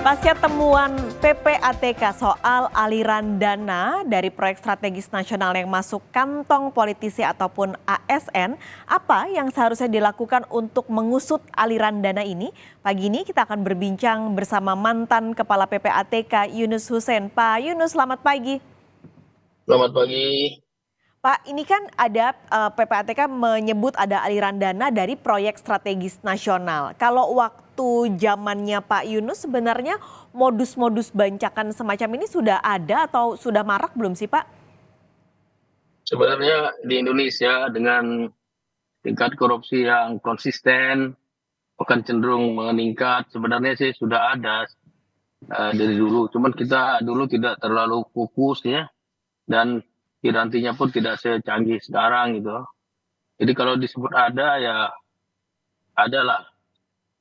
Pasca temuan PPATK soal aliran dana dari proyek strategis nasional yang masuk kantong politisi ataupun ASN, apa yang seharusnya dilakukan untuk mengusut aliran dana ini? Pagi ini kita akan berbincang bersama mantan Kepala PPATK Yunus Hussein. Pak Yunus, selamat pagi. Selamat pagi. Pak, ini kan ada PPATK menyebut ada aliran dana dari proyek strategis nasional. Kalau waktu zamannya Pak Yunus sebenarnya modus-modus bancakan semacam ini sudah ada atau sudah marak belum sih Pak? Sebenarnya di Indonesia dengan tingkat korupsi yang konsisten, bahkan cenderung meningkat, sebenarnya sih sudah ada dari dulu. Cuman kita dulu tidak terlalu fokus ya, dan pirantinya pun tidak secanggih sekarang gitu. Jadi kalau disebut ada ya ada lah.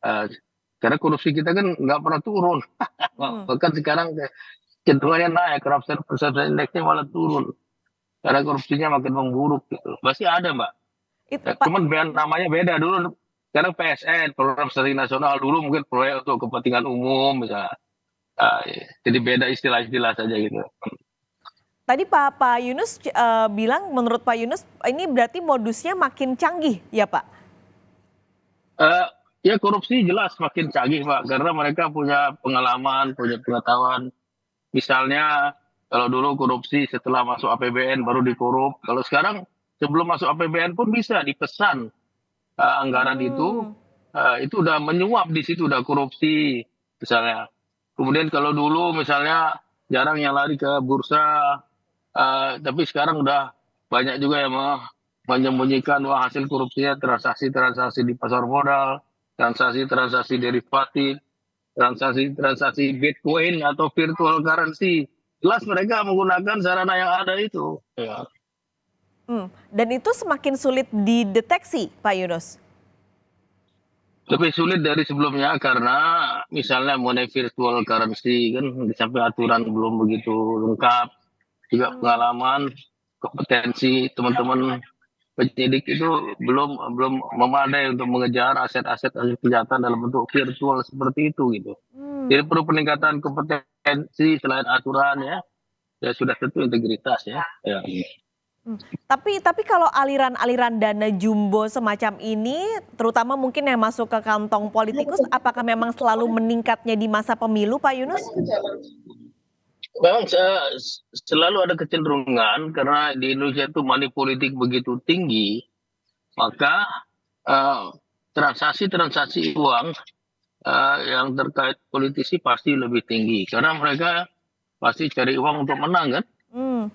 Eh, karena korupsi kita kan nggak pernah turun. Hmm. Bahkan sekarang cenderungannya naik, corruption perception indexnya malah turun. Karena korupsinya makin memburuk gitu. Pasti ada, Mbak. Itu Ya, Pak. cuman namanya beda dulu. Sekarang PSN, program strategi nasional, dulu mungkin proyek untuk kepentingan umum misalnya. Jadi beda istilah-istilah saja gitu. Tadi Pak Yunus bilang menurut Pak Yunus ini berarti modusnya makin canggih ya Pak? Eh, ya korupsi jelas makin canggih Pak, karena mereka punya pengalaman, punya pengetahuan. Misalnya kalau dulu korupsi setelah masuk APBN baru dikorup. Kalau sekarang sebelum masuk APBN pun bisa dipesan anggaran Hmm. itu udah menyuap di situ, udah korupsi misalnya. Kemudian kalau dulu misalnya jarang yang lari ke bursa, tapi sekarang udah banyak juga yang menyembunyikan wah hasil korupsinya transaksi-transaksi di pasar modal, transaksi-transaksi derivatif, transaksi-transaksi Bitcoin atau virtual currency. Jelas mereka menggunakan sarana yang ada itu. Ya. Dan itu semakin sulit dideteksi Pak Yunus. Lebih sulit dari sebelumnya karena misalnya mengenai virtual currency kan di samping aturan belum begitu lengkap, juga Hmm. pengalaman, kompetensi teman-teman penyidik itu belum belum memadai untuk mengejar aset-aset hasil kejahatan dalam bentuk virtual seperti itu gitu. Hmm. Jadi perlu peningkatan kompetensi selain aturan ya, ya sudah tentu integritas ya. Ya. Hmm. Tapi kalau aliran-aliran dana jumbo semacam ini, terutama mungkin yang masuk ke kantong politikus, apakah memang selalu meningkatnya di masa pemilu, Pak Yunus? Memang selalu ada kecenderungan karena di Indonesia itu money politik begitu tinggi, maka eh, transaksi-transaksi uang yang terkait politisi pasti lebih tinggi karena mereka pasti cari uang untuk menang kan. Hmm.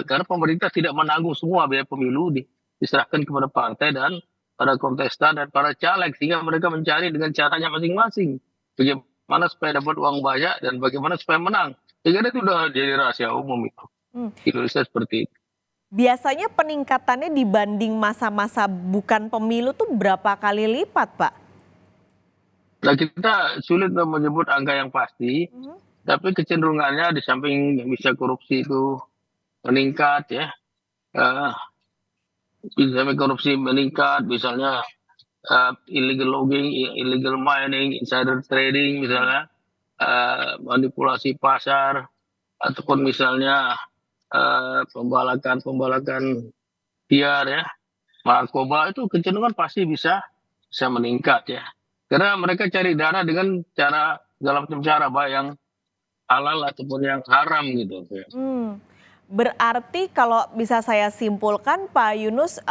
Karena pemerintah tidak menanggung semua biaya pemilu diserahkan kepada partai dan para kontestan dan para caleg sehingga mereka mencari dengan caranya masing-masing bagaimana supaya dapat uang banyak dan bagaimana supaya menang. Sehingga itu sudah jadi rahasia umum itu. Hmm. Indonesia seperti itu. Biasanya peningkatannya dibanding masa-masa bukan pemilu tuh berapa kali lipat, Pak? Nah kita sulit menyebut angka yang pasti, Mhm. tapi kecenderungannya di samping bisa korupsi itu meningkat ya, eh, di samping korupsi meningkat, misalnya illegal logging, illegal mining, insider trading misalnya, manipulasi pasar, ataupun misalnya pembalakan liar ya, narkoba itu kecenderungan pasti bisa meningkat ya. Karena mereka cari dana dengan cara segala macam cara, baik yang halal ataupun yang haram gitu. Hmm. Berarti kalau bisa saya simpulkan Pak Yunus,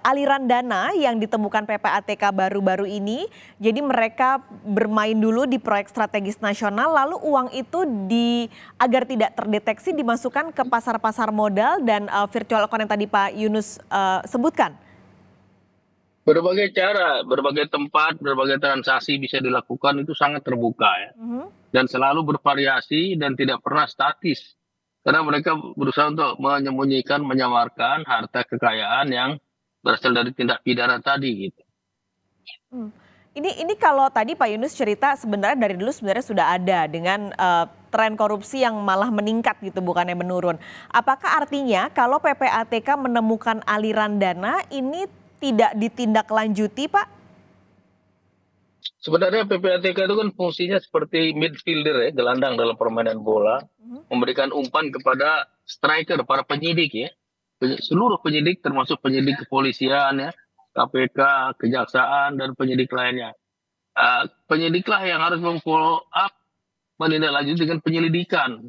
aliran dana yang ditemukan PPATK baru-baru ini, jadi mereka bermain dulu di proyek strategis nasional, lalu uang itu agar tidak terdeteksi dimasukkan ke pasar-pasar modal dan virtual account yang tadi Pak Yunus sebutkan. Berbagai cara, berbagai tempat, berbagai transaksi bisa dilakukan itu sangat terbuka ya. Mhm. Dan selalu bervariasi dan tidak pernah statis. Karena mereka berusaha untuk menyembunyikan, menyamarkan harta kekayaan yang berasal dari tindak pidana tadi gitu. Hmm. Ini kalau tadi Pak Yunus cerita sebenarnya dari dulu sebenarnya sudah ada dengan tren korupsi yang malah meningkat gitu bukannya menurun. Apakah artinya kalau PPATK menemukan aliran dana ini tidak ditindaklanjuti Pak? Sebenarnya PPATK itu kan fungsinya seperti midfielder ya, gelandang dalam permainan bola, Mhm. memberikan umpan kepada striker, para penyidik ya. Seluruh penyidik termasuk penyidik kepolisian ya, KPK, kejaksaan dan penyidik lainnya. Penyidiklah yang harus memfollow up, menindaklanjuti dengan penyelidikan.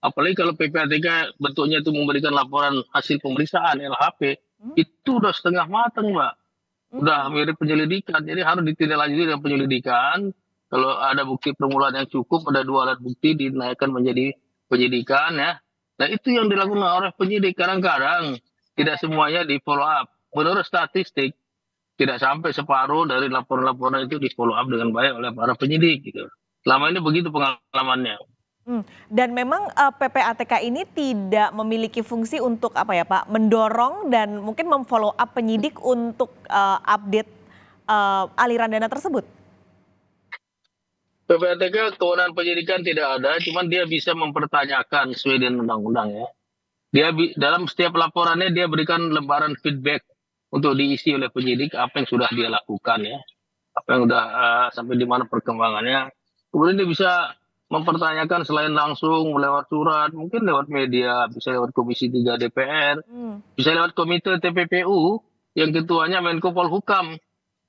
Apalagi kalau PPATK bentuknya itu memberikan laporan hasil pemeriksaan LHP, Mhm. itu udah setengah matang, Mbak. Udah Mmm. mirip penyelidikan, jadi harus ditindaklanjuti dengan penyelidikan. Kalau ada bukti permulaan yang cukup, ada 2 alat bukti dinaikkan menjadi penyidikan ya. Nah itu yang dilakukan oleh penyidik. Kadang-kadang tidak semuanya di follow up. Menurut statistik, tidak sampai separuh dari laporan-laporan itu di follow up dengan baik oleh para penyidik gitu. Selama ini begitu pengalamannya. Dan memang, PPATK ini tidak memiliki fungsi untuk apa ya Pak, mendorong dan mungkin mem-follow up penyidik untuk, update, aliran dana tersebut? PPATK kewenangan penyidikan tidak ada, cuman dia bisa mempertanyakan sesuai dengan undang-undang ya. Dalam setiap laporannya dia berikan lembaran feedback untuk diisi oleh penyidik apa yang sudah dia lakukan ya, apa yang sudah sampai di mana perkembangannya. Kemudian dia bisa mempertanyakan selain langsung lewat surat, mungkin lewat media, bisa lewat Komisi 3 DPR, Mmm. bisa lewat Komite TPPU yang ketuanya Menko Polhukam.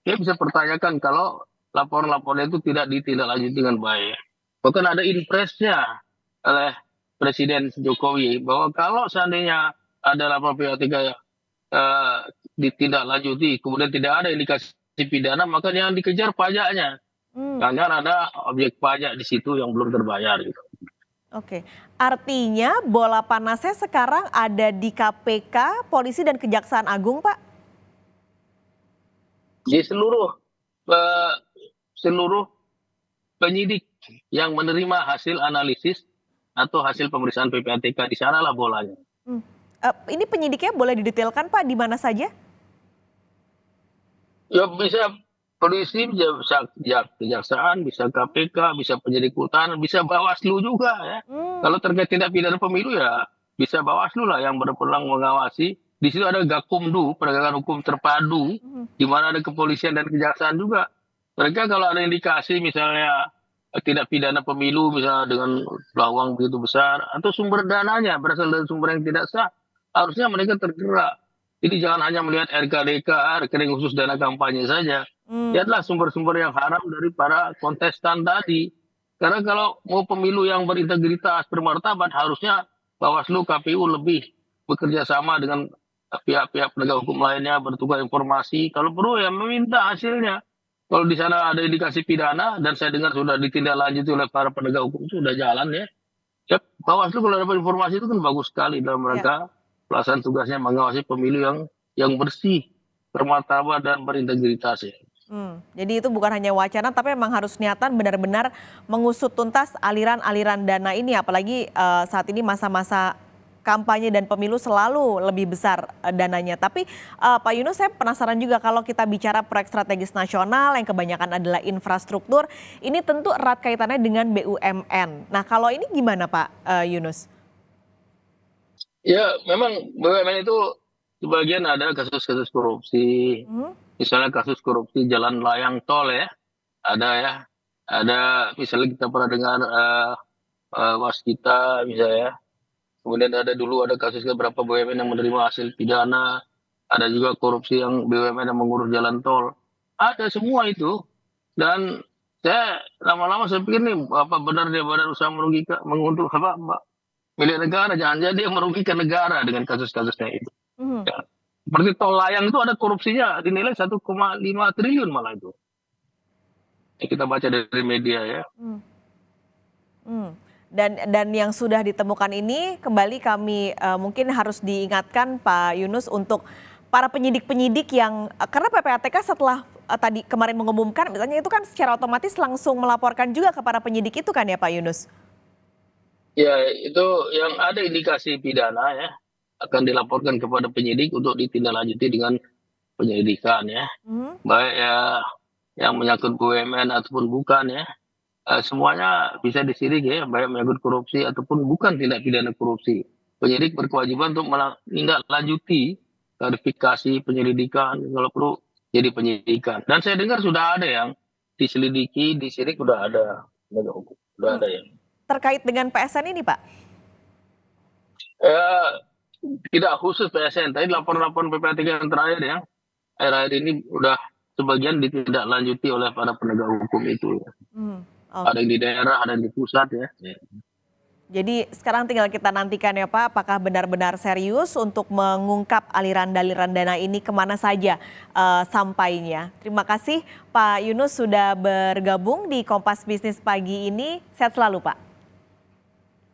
Dia bisa pertanyakan kalau laporan-laporan itu tidak ditindaklanjuti dengan baik. Bahkan ada impresnya oleh Presiden Jokowi bahwa kalau seandainya ada laporan PPATK eh, ditindaklanjuti, kemudian tidak ada indikasi pidana, maka jangan dikejar pajaknya. Mmm. Jangan ada objek pajak di situ yang belum terbayar gitu. Oke. Artinya bola panasnya sekarang ada di KPK, polisi dan Kejaksaan Agung, Pak? Jadi eh, seluruh penyidik yang menerima hasil analisis atau hasil pemeriksaan PPATK di sanalah bolanya. Mmm. Ini penyidiknya boleh didetailkan Pak, di mana saja? Ya bisa polisi, bisa kejaksaan, bisa KPK, bisa penyidik kehutanan, bisa Bawaslu juga ya. Mmm. Kalau terkait tindak pidana pemilu ya bisa Bawaslu lah yang berpeluang mengawasi. Di situ ada Gakumdu, penegakan hukum terpadu, Mhm. di mana ada kepolisian dan kejaksaan juga. Mereka kalau ada indikasi misalnya tindak pidana pemilu misalnya dengan uang begitu besar atau sumber dananya berasal dari sumber yang tidak sah, harusnya mereka tergerak. Jadi jangan hanya melihat RKDK, rekening khusus dana kampanye saja. Mmm. Lihatlah sumber-sumber yang haram dari para kontestan tadi. Karena kalau mau pemilu yang berintegritas, bermartabat, harusnya Bawaslu, KPU lebih bekerja sama dengan pihak-pihak penegak hukum lainnya, bertukar informasi. Kalau perlu ya meminta hasilnya. Kalau di sana ada indikasi pidana, dan saya dengar sudah ditindaklanjuti oleh para penegak hukum, itu sudah jalan ya. Ya, Bawaslu kalau dapat informasi itu kan bagus sekali dalam Iya. rangka pelaksanaan tugasnya mengawasi pemilu yang bersih, bermartabat dan berintegritas ya. Jadi itu bukan hanya wacana tapi memang harus niatan benar-benar mengusut tuntas aliran-aliran dana ini apalagi, saat ini masa-masa kampanye dan pemilu selalu lebih besar, dananya. Tapi, Pak Yunus saya penasaran juga kalau kita bicara proyek strategis nasional yang kebanyakan adalah infrastruktur, ini tentu erat kaitannya dengan BUMN. Nah kalau ini gimana Pak, Yunus? Ya, memang BUMN itu sebagian ada kasus-kasus korupsi. Mhm. Misalnya kasus korupsi jalan layang tol ya, ada ya. Ada misalnya kita pernah dengar Waskita misalnya. Kemudian ada kasus beberapa BUMN yang menerima hasil pidana. Ada juga korupsi yang BUMN yang mengurus jalan tol. Ada semua itu. Dan saya lama-lama saya pikir nih apa benar dia badan usaha merugikan menguntung apa milik negara, jangan-jangan dia merugikan negara dengan kasus-kasusnya itu. Mhm. Ya. Seperti tol layang itu ada korupsinya dinilai 1,5 triliun malah itu. Yang kita baca dari media ya. Mmm. Mmm. Dan yang sudah ditemukan ini kembali kami, mungkin harus diingatkan Pak Yunus untuk para penyidik-penyidik yang karena PPATK setelah, tadi kemarin mengumumkan misalnya itu kan secara otomatis langsung melaporkan juga ke para penyidik itu kan ya Pak Yunus? Ya itu yang ada indikasi pidana ya akan dilaporkan kepada penyidik untuk ditindaklanjuti dengan penyelidikan ya. Mhm. Baik ya yang menyangkut BUMN ataupun bukan ya. Semuanya bisa disidik ya, baik menyangkut korupsi ataupun bukan tindak pidana korupsi. Penyidik berkewajiban untuk menindaklanjuti klarifikasi penyelidikan kalau perlu jadi penyidikan. Dan saya dengar sudah ada yang diselidiki, disidik udah ada penegak hukum, udah Hmm, ada yang. terkait dengan PSN ini Pak? Eh, Tidak khusus PSN, tapi laporan-laporan PPATK yang terakhir ya, akhir-akhir ini udah sebagian ditindaklanjuti oleh para penegak hukum itu. Hmm, Ada yang oke. di daerah, ada yang di pusat ya. Jadi sekarang tinggal kita nantikan ya Pak, apakah benar-benar serius untuk mengungkap aliran-aliran dana ini kemana saja sampainya. Terima kasih Pak Yunus sudah bergabung di Kompas Bisnis pagi ini. Sehat selalu Pak.